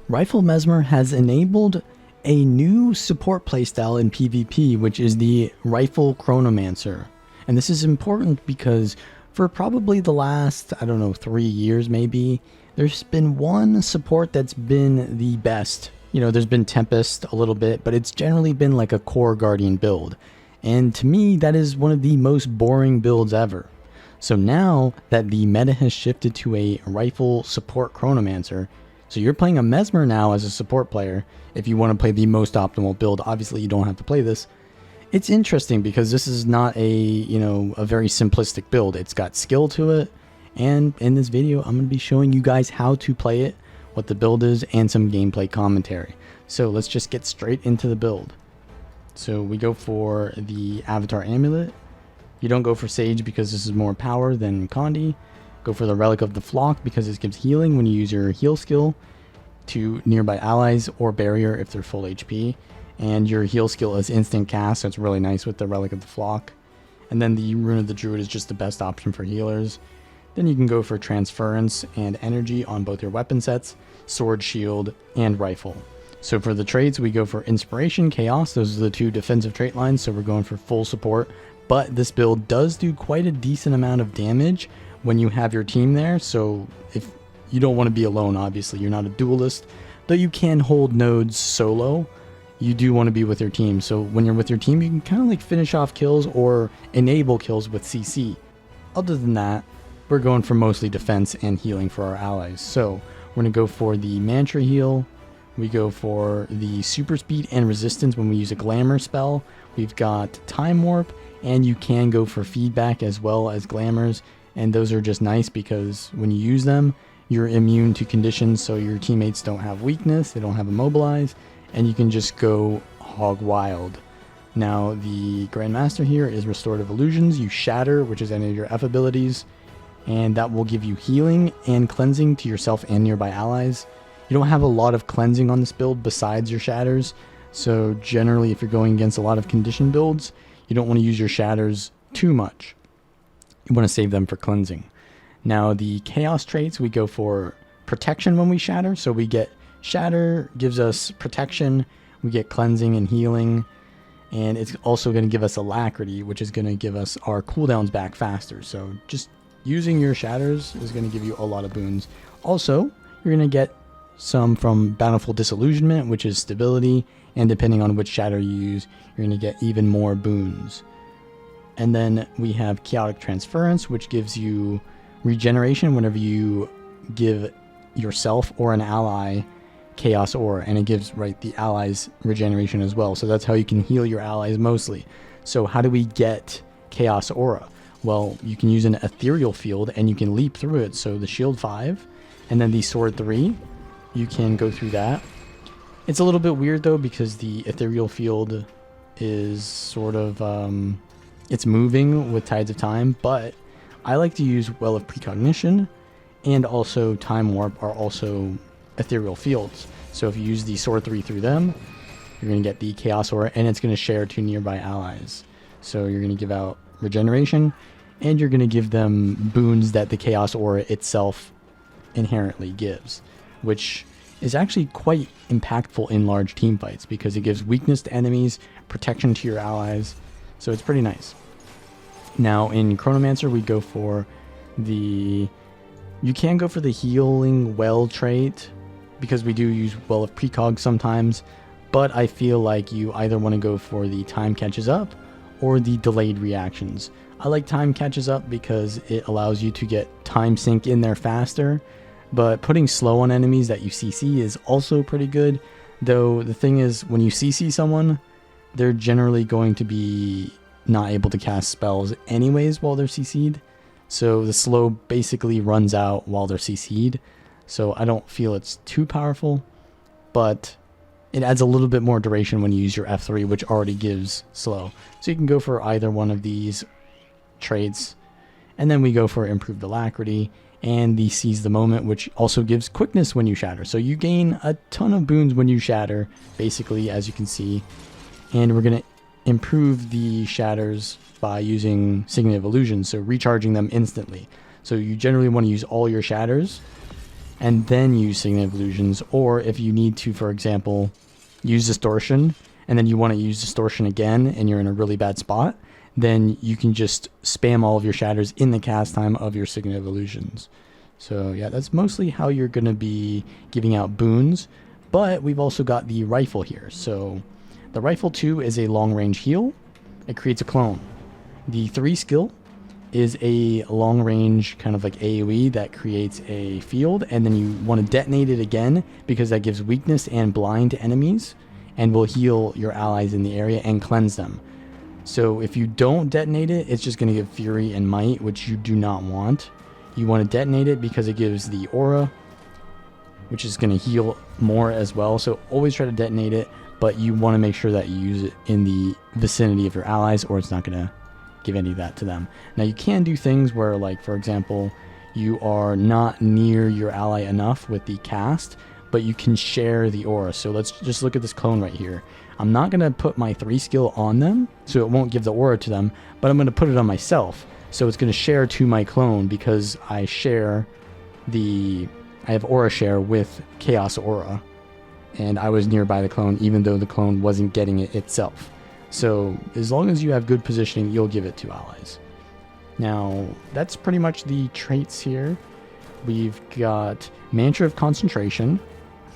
Rifle Mesmer has enabled a new support playstyle in PvP, which is the Rifle Chronomancer. And this is important because for probably the last, I don't know, 3 years maybe, there's been one support that's been the best. You know, there's been Tempest a little bit, but it's generally been like a core Guardian build. And to me, that is one of the most boring builds ever. So now that the meta has shifted to a Rifle support Chronomancer, so you're playing a Mesmer now as a support player. If you want to play the most optimal build, obviously you don't have to play this. It's interesting because this is not a very simplistic build. It's got skill to it. And in this video, I'm going to be showing you guys how to play it, what the build is, and some gameplay commentary. So let's just get straight into the build. So we go for the Avatar Amulet. You don't go for Sage because this is more power than Condi. Go for the Relic of the Flock because this gives healing when you use your heal skill to nearby allies or barrier if they're full HP. And your heal skill is instant cast, so it's really nice with the Relic of the Flock. And then the Rune of the Druid is just the best option for healers. Then you can go for Transference and Energy on both your weapon sets, Sword, Shield, and Rifle. So for the traits, we go for Inspiration, Chaos. Those are the two defensive trait lines, so we're going for full support. But this build does do quite a decent amount of damage when you have your team there. So if you don't want to be alone, obviously you're not a duelist, though you can hold nodes solo, you do want to be with your team. So when you're with your team, you can kind of like finish off kills or enable kills with CC. Other than that, we're going for mostly defense and healing for our allies. So we're going to go for the Mantra Heal. We go for the Super Speed and Resistance when we use a Glamour spell. We've got Time Warp, and you can go for Feedback as well as Glamours. And those are just nice because when you use them, you're immune to conditions, so your teammates don't have weakness, they don't have Immobilize, and you can just go hog wild. Now, the Grandmaster here is Restorative Illusions. You Shatter, which is any of your F abilities, and that will give you healing and cleansing to yourself and nearby allies. You don't have a lot of cleansing on this build besides your Shatters, so generally if you're going against a lot of condition builds, you don't want to use your Shatters too much. You want to save them for cleansing. Now the Chaos traits, we go for protection when we shatter. So we get shatter, gives us protection, we get cleansing and healing, and it's also going to give us alacrity, which is going to give us our cooldowns back faster. So just using your shatters is going to give you a lot of boons. Also, you're going to get some from Bountiful Disillusionment, which is stability, and depending on which shatter you use, you're going to get even more boons. And then we have Chaotic Transference, which gives you regeneration whenever you give yourself or an ally Chaos Aura, and it gives the allies regeneration as well. So that's how you can heal your allies mostly. So how do we get Chaos Aura? Well, you can use an Ethereal Field and you can leap through it. So the Shield 5 and then the Sword 3, you can go through that. It's a little bit weird though because the Ethereal Field is sort of it's moving with Tides of Time, but I like to use Well of Precognition, and also Time Warp are also ethereal fields. So if you use the Sword 3 through them, you're going to get the Chaos Aura, and it's going to share to nearby allies. So you're going to give out regeneration, and you're going to give them boons that the Chaos Aura itself inherently gives, which is actually quite impactful in large team fights because it gives weakness to enemies, protection to your allies. So it's pretty nice. Now in Chronomancer, we go for you can go for the Healing Well trait because we do use Well of Precog sometimes, but I feel like you either want to go for the Time Catches Up or the Delayed Reactions. I like Time Catches Up because it allows you to get time sync in there faster, but putting slow on enemies that you CC is also pretty good, though the thing is when you CC someone, they're generally going to be not able to cast spells anyways while they're CC'd. So the slow basically runs out while they're CC'd. So I don't feel it's too powerful, but it adds a little bit more duration when you use your F3, which already gives slow. So you can go for either one of these traits. And then we go for Improved Alacrity and the Seize the Moment, which also gives quickness when you shatter. So you gain a ton of boons when you shatter, basically, as you can see. And we're going to improve the shatters by using Signet of Illusion, so recharging them instantly. So you generally want to use all your shatters and then use Signet of Illusions. Or if you need to, for example, use Distortion, and then you want to use Distortion again, and you're in a really bad spot, then you can just spam all of your shatters in the cast time of your Signet of Illusions. So yeah, that's mostly how you're going to be giving out boons. But we've also got the rifle here. So the rifle 2 is a long range heal. It creates a clone. The 3 skill is a long range kind of like AoE that creates a field, and then you want to detonate it again because that gives weakness and blind to enemies and will heal your allies in the area and cleanse them. So if you don't detonate it, it's just going to give Fury and Might, which you do not want. You want to detonate it because it gives the aura, which is going to heal more as well. So always try to detonate it, but you want to make sure that you use it in the vicinity of your allies, or it's not going to give any of that to them. Now you can do things where, like, for example, you are not near your ally enough with the cast, but you can share the aura. So let's just look at this clone right here. I'm not going to put my 3 skill on them, so it won't give the aura to them, but I'm going to put it on myself. So it's going to share to my clone because I have aura share with Chaos Aura, and I was nearby the clone even though the clone wasn't getting it itself. So as long as you have good positioning, you'll give it to allies. Now, that's pretty much the traits here. We've got Mantra of Concentration,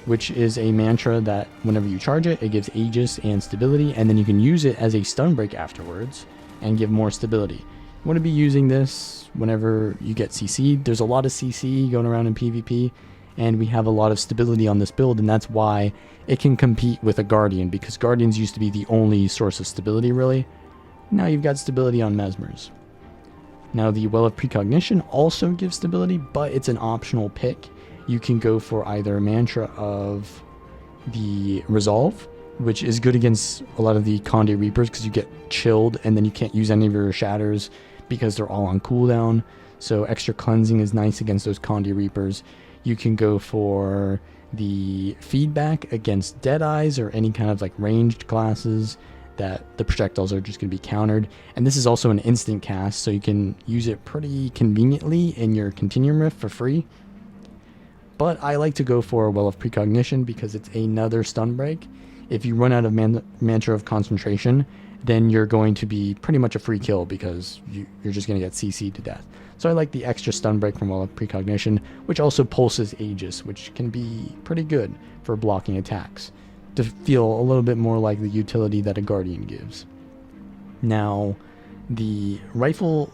which is a mantra that whenever you charge it, it gives Aegis and stability, and then you can use it as a stun break afterwards and give more stability. You want to be using this whenever you get CC'd. There's a lot of CC going around in PvP, and we have a lot of stability on this build, and that's why it can compete with a Guardian, because Guardians used to be the only source of stability, really. Now you've got stability on Mesmers. Now the Well of Precognition also gives stability, but it's an optional pick. You can go for either Mantra of the Resolve, which is good against a lot of the Conde Reapers because you get chilled and then you can't use any of your shatters because they're all on cooldown. So extra cleansing is nice against those Conde Reapers. You can go for the Feedback against Deadeyes or any kind of like ranged classes that the projectiles are just going to be countered. And this is also an instant cast, so you can use it pretty conveniently in your Continuum Rift for free. But I like to go for Well of Precognition because it's another stun break. If you run out of Mantra of Concentration, then you're going to be pretty much a free kill because you're just going to get CC'd to death. So I like the extra stun break from Well of Precognition, which also pulses Aegis, which can be pretty good for blocking attacks, to feel a little bit more like the utility that a Guardian gives. Now, the Rifle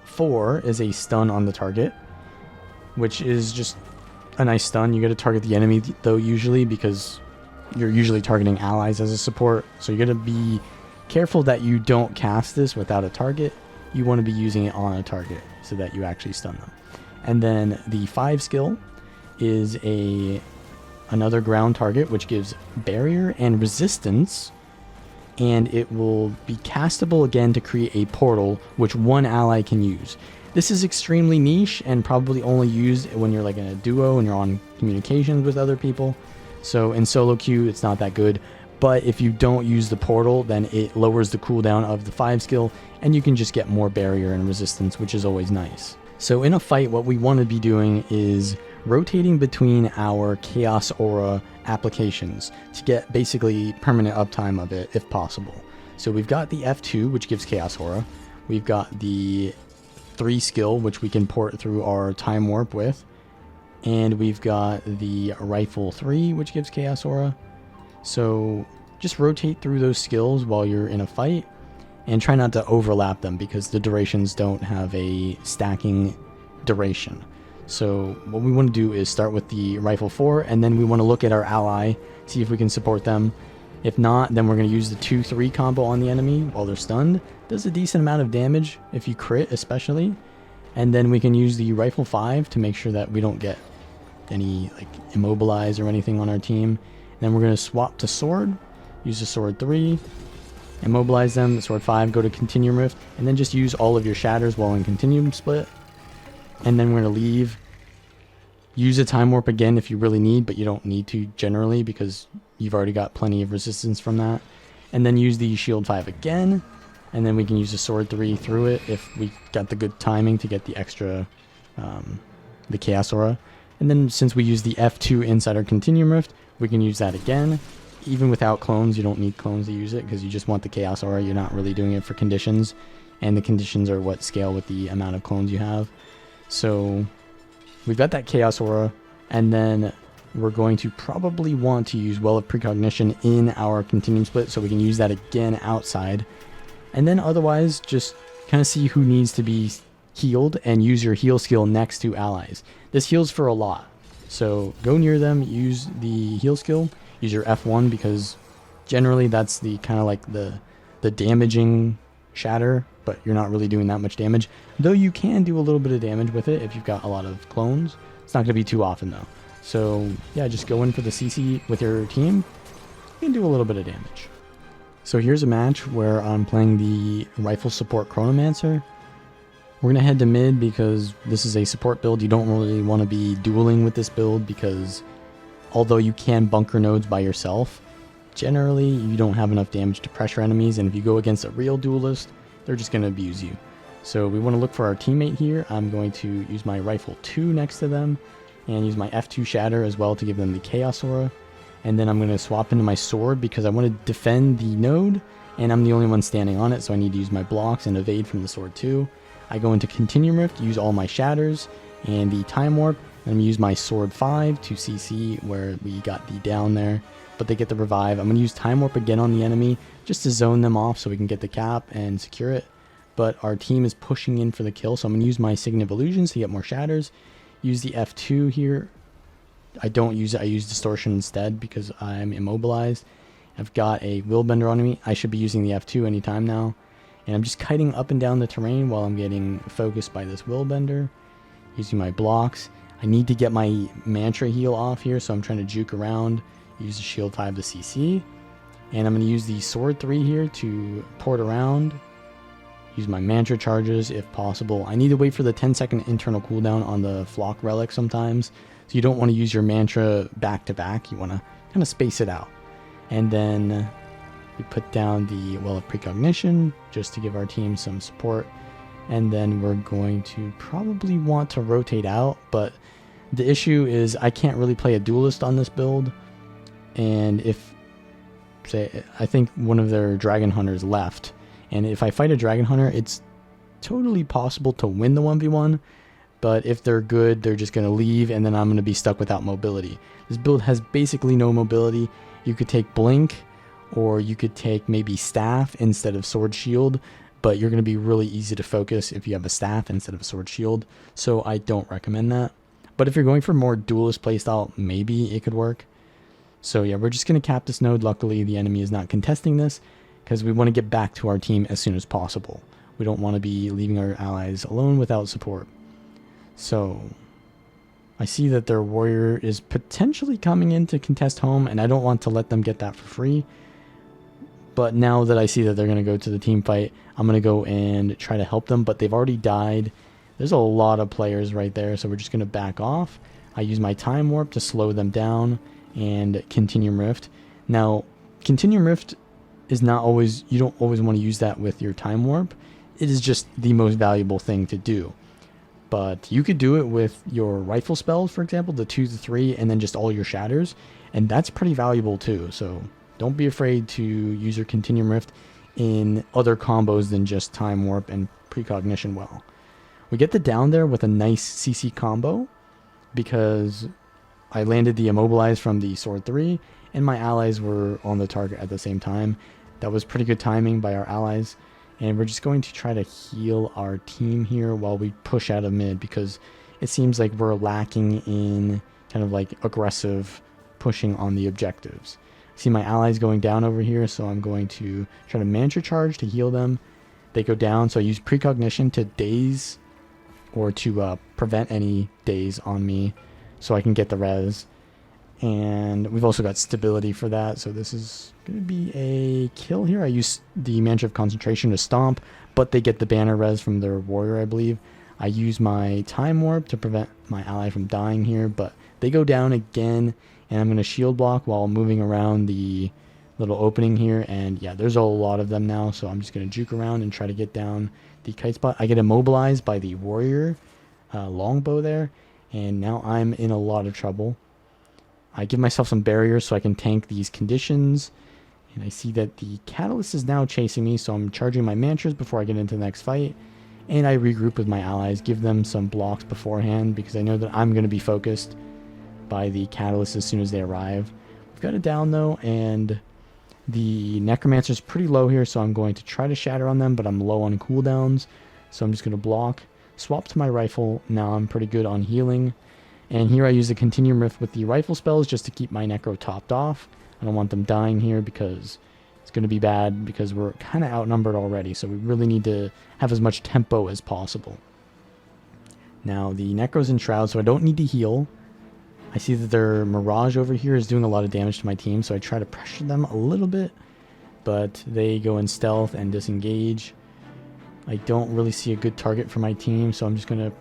4 is a stun on the target, which is just a nice stun. You got to target the enemy, though, usually, because you're usually targeting allies as a support. So you got to be careful that you don't cast this without a target. You want to be using it on a target so that you actually stun them. And then the 5 skill is another ground target, which gives barrier and resistance, and it will be castable again to create a portal which one ally can use. This is extremely niche and probably only used when you're like in a duo and you're on communications with other people. So in solo queue, it's not that good. But if you don't use the portal, then it lowers the cooldown of the 5 skill, and you can just get more barrier and resistance, which is always nice. So in a fight, what we want to be doing is rotating between our Chaos Aura applications to get basically permanent uptime of it if possible. So we've got the F2, which gives Chaos Aura. We've got the 3 skill, which we can port through our Time Warp with. And we've got the Rifle 3, which gives Chaos Aura. So just rotate through those skills while you're in a fight and try not to overlap them because the durations don't have a stacking duration. So what we want to do is start with the Rifle 4, and then we want to look at our ally, see if we can support them. If not, then we're going to use the 2-3 combo on the enemy while they're stunned. Does a decent amount of damage if you crit especially. And then we can use the Rifle 5 to make sure that we don't get any like immobilize or anything on our team. Then we're going to swap to Sword, use the Sword 3, immobilize them, Sword 5, go to Continuum Rift, and then just use all of your shatters while in Continuum Split. And then we're going to leave, use a Time Warp again if you really need, but you don't need to generally because you've already got plenty of resistance from that. And then use the Shield 5 again, and then we can use the Sword 3 through it if we got the good timing to get the extra, the Chaos Aura. And then since we use the F2 inside our Continuum Rift, we can use that again. Even without clones, you don't need clones to use it because you just want the Chaos Aura. You're not really doing it for conditions. And the conditions are what scale with the amount of clones you have. So we've got that Chaos Aura. And then we're going to probably want to use Well of Precognition in our Continuum Split so we can use that again outside. And then otherwise, just kind of see who needs to be healed and use your heal skill next to allies. This heals for a lot. So go near them, use the heal skill, use your F1 because generally that's the kind of like the damaging shatter, but you're not really doing that much damage. Though you can do a little bit of damage with it if you've got a lot of clones. It's not going to be too often though. So yeah, just go in for the CC with your team. You can do a little bit of damage. So here's a match where I'm playing the Rifle Support Chronomancer. We're going to head to mid because this is a support build. You don't really want to be dueling with this build because although you can bunker nodes by yourself, generally you don't have enough damage to pressure enemies, and if you go against a real duelist, they're just going to abuse you. So we want to look for our teammate here. I'm going to use my Rifle 2 next to them and use my F2 Shatter as well to give them the Chaos Aura. And then I'm going to swap into my sword because I want to defend the node, and I'm the only one standing on it, so I need to use my blocks and evade from the sword too. I go into Continuum Rift, use all my shatters and the Time Warp, and I'm going to use my Sword 5 to CC where we got the down there, but they get the revive. I'm going to use Time Warp again on the enemy just to zone them off so we can get the cap and secure it. But our team is pushing in for the kill, so I'm going to use my Signet of Illusions to get more shatters. Use the F2 here. I don't use it, I use Distortion instead because I'm immobilized. I've got a Willbender on me. I should be using the F2 anytime now. And I'm just kiting up and down the terrain while I'm getting focused by this Willbender. Using my blocks. I need to get my Mantra heal off here, so I'm trying to juke around. Use the Shield 5 to CC. And I'm going to use the Sword 3 here to port around. Use my Mantra charges if possible. I need to wait for the 10-second internal cooldown on the Flock Relic sometimes. So you don't want to use your Mantra back to back. You want to kind of space it out. And then we put down the Well of Precognition just to give our team some support. And then we're going to probably want to rotate out. But the issue is I can't really play a duelist on this build. And if, say, I think one of their Dragon Hunters left. And if I fight a Dragon Hunter, it's totally possible to win the 1v1. But if they're good, they're just going to leave, and then I'm going to be stuck without mobility. This build has basically no mobility. You could take Blink, or you could take maybe Staff instead of Sword Shield, but you're going to be really easy to focus if you have a Staff instead of a Sword Shield, so I don't recommend that. But if you're going for more duelist playstyle, maybe it could work. So yeah, we're just going to cap this node. Luckily, the enemy is not contesting this, because we want to get back to our team as soon as possible. We don't want to be leaving our allies alone without support. So I see that their warrior is potentially coming in to contest home, and I don't want to let them get that for free. But now that I see that they're going to go to the team fight, I'm going to go and try to help them, but they've already died. There's a lot of players right there, so we're just going to back off. I use my Time Warp to slow them down and Continuum Rift. Now, Continuum Rift is not always, you don't always want to use that with your Time Warp. It is just the most valuable thing to do. But you could do it with your rifle spells, for example, the 2 to 3, and then just all your shatters. And that's pretty valuable too. So don't be afraid to use your Continuum Rift in other combos than just Time Warp and Precognition well. We get the down there with a nice CC combo because I landed the Immobilize from the Sword 3, and my allies were on the target at the same time. That was pretty good timing by our allies. And we're just going to try to heal our team here while we push out of mid, because it seems like we're lacking in kind of like aggressive pushing on the objectives. See my allies going down over here, so I'm going to try to Mantra Charge to heal them. They go down, so I use Precognition to daze or to prevent any daze on me so I can get the res. And we've also got stability for that, so this is going to be a kill here. I use the Mantra of Concentration to stomp, but they get the banner res from their warrior, I believe. I use my Time Warp to prevent my ally from dying here, but they go down again, and I'm going to shield block while moving around the little opening here. And yeah, there's a lot of them now, so I'm just going to juke around and try to get down the kite spot. I get immobilized by the warrior longbow there, And now I'm in a lot of trouble. I give myself some barriers so I can tank these conditions. And I see that the Catalyst is now chasing me, so I'm charging my mantras before I get into the next fight. And I regroup with my allies, give them some blocks beforehand because I know that I'm going to be focused by the Catalyst as soon as they arrive. We've got it down though, and the Necromancer is pretty low here, so I'm going to try to shatter on them, but I'm low on cooldowns. So I'm just going to block, swap to my rifle. Now I'm pretty good on healing. And here I use the Continuum Rift with the rifle spells just to keep my Necro topped off. I don't want them dying here because it's going to be bad because we're kind of outnumbered already. So we really need to have as much tempo as possible. Now the Necro's in Shroud, so I don't need to heal. I see that their Mirage over here is doing a lot of damage to my team, so I try to pressure them a little bit. But they go in stealth and disengage. I don't really see a good target for my team, so I'm just going to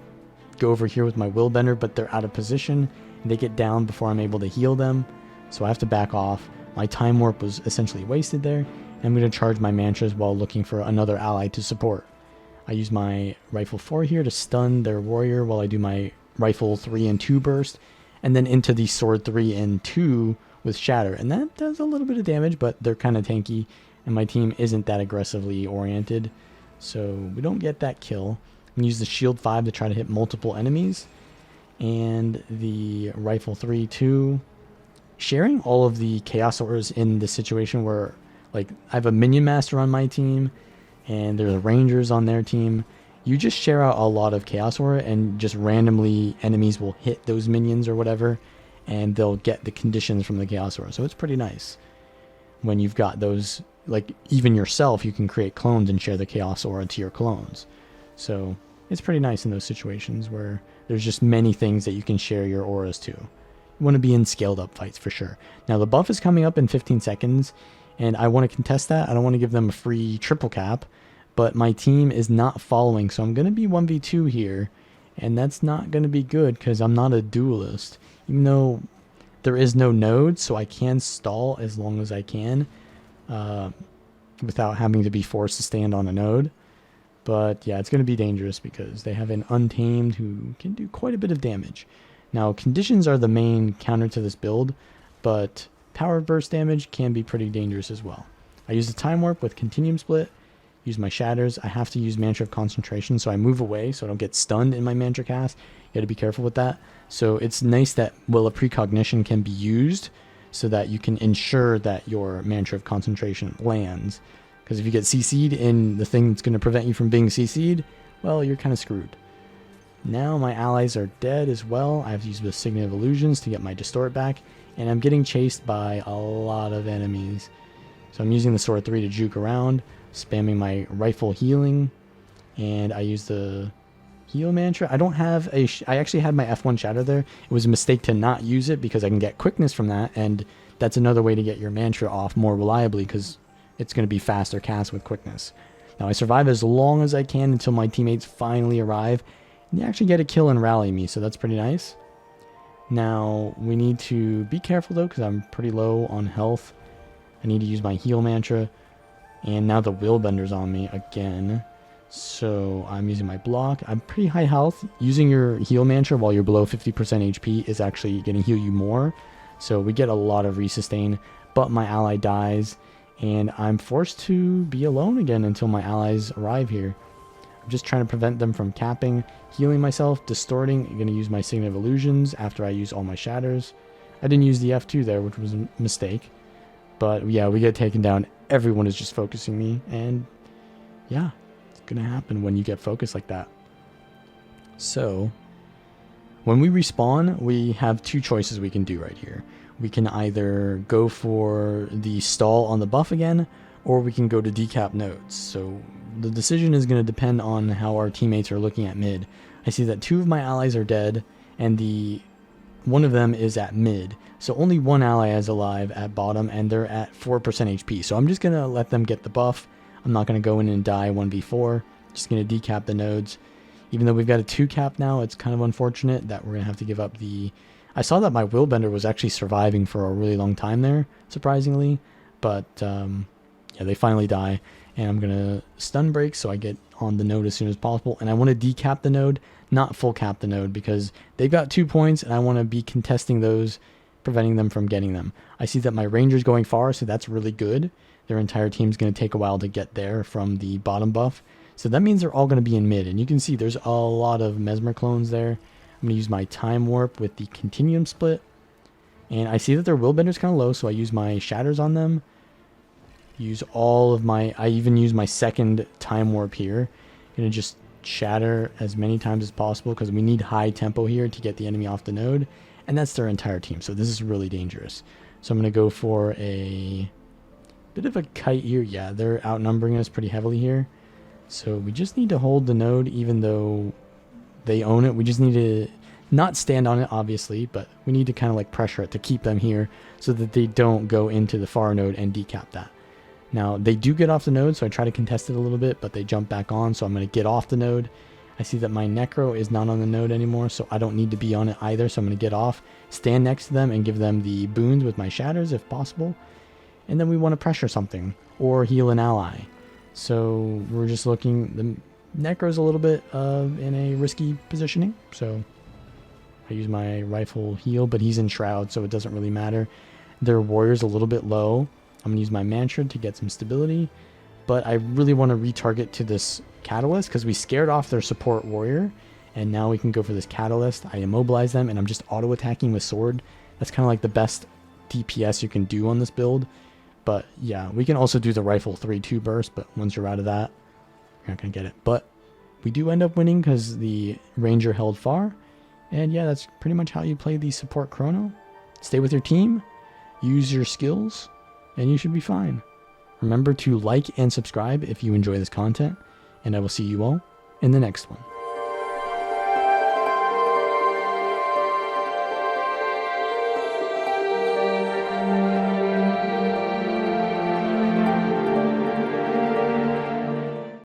go over here with my Willbender, but they're out of position. And they get down before I'm able to heal them, so I have to back off. My Time Warp was essentially wasted there, and I'm going to charge my mantras while looking for another ally to support. I use my Rifle 4 here to stun their warrior while I do my Rifle 3 and 2 burst, and then into the Sword 3 and 2 with Shatter. And that does a little bit of damage, but they're kind of tanky, and my team isn't that aggressively oriented, so we don't get that kill. I'm going to use the Shield 5 to try to hit multiple enemies, and the Rifle 3, 2. Sharing all of the Chaos Auras in the situation where, like, I have a Minion Master on my team, and there's Rangers on their team. You just share out a lot of Chaos Aura, and just randomly enemies will hit those minions or whatever, and they'll get the conditions from the Chaos Aura. So it's pretty nice when you've got those, like, even yourself, you can create clones and share the Chaos Aura to your clones. So it's pretty nice in those situations where there's just many things that you can share your auras to. You want to be in scaled up fights for sure. Now the buff is coming up in 15 seconds, and I want to contest that. I don't want to give them a free triple cap, but my team is not following, so I'm going to be 1v2 here, and that's not going to be good because I'm not a duelist. Even though there is no node, so I can stall as long as I can without having to be forced to stand on a node. But yeah, it's going to be dangerous because they have an Untamed who can do quite a bit of damage. Now, conditions are the main counter to this build, but power burst damage can be pretty dangerous as well. I use the Time Warp with Continuum Split, use my Shatters. I have to use Mantra of Concentration, so I move away so I don't get stunned in my Mantra cast. You got to be careful with that. So it's nice that Will of Precognition can be used so that you can ensure that your Mantra of Concentration lands. Because if you get CC'd in the thing that's going to prevent you from being CC'd, well, you're kind of screwed. Now my allies are dead as well. I have to use the Signet of Illusions to get my Distort back, and I'm getting chased by a lot of enemies. So I'm using the Sword 3 to juke around, spamming my Rifle healing, and I use the Heal Mantra. I don't have a... I actually had my F1 Shatter there. It was a mistake to not use it because I can get quickness from that, and that's another way to get your Mantra off more reliably because it's going to be faster cast with quickness. Now I survive as long as I can until my teammates finally arrive, and they actually get a kill and rally me, so that's pretty nice. Now we need to be careful though because I'm pretty low on health. I need to use my Heal Mantra, and now the Willbender's on me again. So I'm using my block. I'm pretty high health. Using your Heal Mantra while you're below 50% HP is actually going to heal you more. So we get a lot of resustain, but my ally dies, and I'm forced to be alone again until my allies arrive here. I'm just trying to prevent them from capping, healing myself, distorting. I'm going to use my Signet of Illusions after I use all my Shatters. I didn't use the F2 there, which was a mistake. But yeah, we get taken down. Everyone is just focusing me, and yeah, it's going to happen when you get focused like that. So when we respawn, we have two choices we can do right here. We can either go for the stall on the buff again, or we can go to decap nodes. So the decision is going to depend on how our teammates are looking at mid. I see that two of my allies are dead, and one of them is at mid. So only one ally is alive at bottom, and they're at 4% HP. So I'm just going to let them get the buff. I'm not going to go in and die 1v4. Just going to decap the nodes. Even though we've got a 2 cap now, it's kind of unfortunate that we're going to have to give up the... I saw that my Willbender was actually surviving for a really long time there, surprisingly. But, yeah, they finally die. And I'm going to stun break so I get on the node as soon as possible. And I want to decap the node, not full cap the node, because they've got 2 points and I want to be contesting those, preventing them from getting them. I see that my ranger's going far, so that's really good. Their entire team's going to take a while to get there from the bottom buff. So that means they're all going to be in mid. And you can see there's a lot of Mesmer clones there. I'm going to use my time warp with the continuum split. And I see that their willbender's kind of low, so I use my shatters on them. Use all of my... I even use my second time warp here. Going to just shatter as many times as possible, because we need high tempo here to get the enemy off the node. And that's their entire team, so this is really dangerous. So I'm going to go for a bit of a kite here. Yeah, they're outnumbering us pretty heavily here. So we just need to hold the node, even though they own it. We just need to not stand on it, obviously, but we need to kind of like pressure it to keep them here so that they don't go into the far node and decap that. Now, they do get off the node, so I try to contest it a little bit, but they jump back on, so I'm going to get off the node. I see that my Necro is not on the node anymore, so I don't need to be on it either, so I'm going to get off, stand next to them, and give them the boons with my shatters if possible. And then we want to pressure something, or heal an ally. So we're just looking... The Necro's a little bit in a risky positioning, so I use my rifle heal, but he's in Shroud, so it doesn't really matter. Their Warrior's a little bit low. I'm going to use my Mantra to get some stability, but I really want to retarget to this Catalyst, because we scared off their support Warrior, and now we can go for this Catalyst. I immobilize them, and I'm just auto-attacking with Sword. That's kind of like the best DPS you can do on this build. But yeah, we can also do the Rifle 3-2 burst, but once you're out of that, you're not going to get it. But we do end up winning because the Ranger held far. And yeah, that's pretty much how you play the support Chrono. Stay with your team, use your skills, and you should be fine. Remember to like and subscribe if you enjoy this content, and I will see you all in the next one.